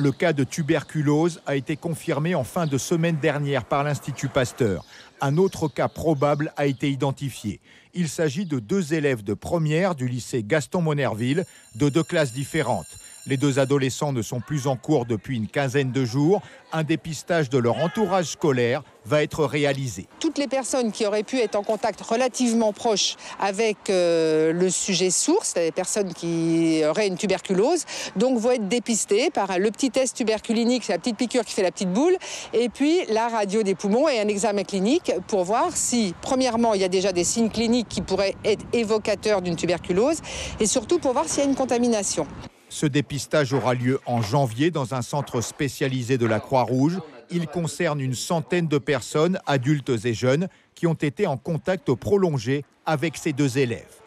Le cas de tuberculose a été confirmé en fin de semaine dernière par l'Institut Pasteur. Un autre cas probable a été identifié. Il s'agit de 2 élèves de première du lycée Gaston-Monnerville, de 2 classes différentes. Les 2 adolescents ne sont plus en cours depuis une quinzaine de jours. Un dépistage de leur entourage scolaire va être réalisé. Toutes les personnes qui auraient pu être en contact relativement proche avec le sujet source, les personnes qui auraient une tuberculose, donc vont être dépistées par le petit test tuberculinique, c'est la petite piqûre qui fait la petite boule, et puis la radio des poumons et un examen clinique pour voir si, premièrement, il y a déjà des signes cliniques qui pourraient être évocateurs d'une tuberculose, et surtout pour voir s'il y a une contamination. Ce dépistage aura lieu en janvier dans un centre spécialisé de la Croix-Rouge. Il concerne une centaine de personnes, adultes et jeunes, qui ont été en contact prolongé avec ces 2 élèves.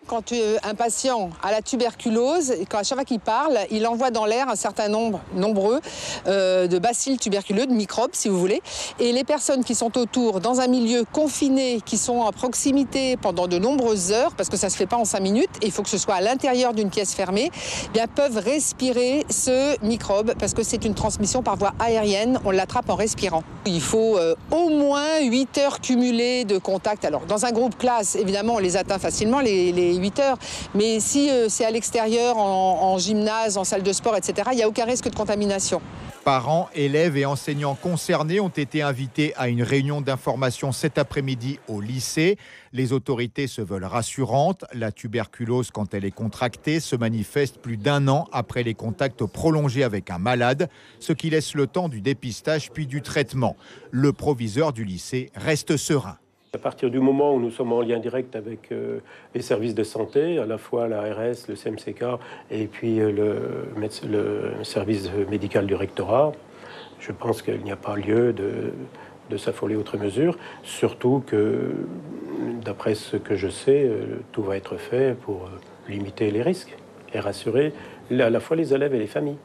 Quand un patient a la tuberculose, à chaque fois qu'il parle, il envoie dans l'air un certain nombreux de bacilles tuberculeux, de microbes si vous voulez. Et les personnes qui sont autour, dans un milieu confiné, qui sont à proximité pendant de nombreuses heures, parce que ça ne se fait pas en 5 minutes, et il faut que ce soit à l'intérieur d'une pièce fermée, bien, peuvent respirer ce microbe, parce que c'est une transmission par voie aérienne, on l'attrape en respirant. Il faut au moins 8 heures cumulées de contact. Alors dans un groupe classe, évidemment, on les atteint facilement, les 8 heures. Mais si c'est à l'extérieur, en gymnase, en salle de sport, etc., il n'y a aucun risque de contamination. Parents, élèves et enseignants concernés ont été invités à une réunion d'information cet après-midi au lycée. Les autorités se veulent rassurantes. La tuberculose, quand elle est contractée, se manifeste plus d'1 an après les contacts prolongés avec un malade, ce qui laisse le temps du dépistage puis du traitement. Le proviseur du lycée reste serein. À partir du moment où nous sommes en lien direct avec les services de santé, à la fois l'ARS, le CMCK et puis le service médical du rectorat, je pense qu'il n'y a pas lieu de s'affoler outre mesure, surtout que, d'après ce que je sais, tout va être fait pour limiter les risques et rassurer à la fois les élèves et les familles.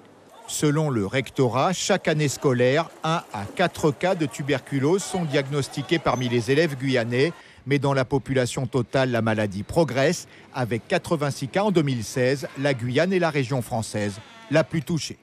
Selon le rectorat, chaque année scolaire, 1 à 4 cas de tuberculose sont diagnostiqués parmi les élèves guyanais. Mais dans la population totale, la maladie progresse. Avec 86 cas en 2016, la Guyane est la région française la plus touchée.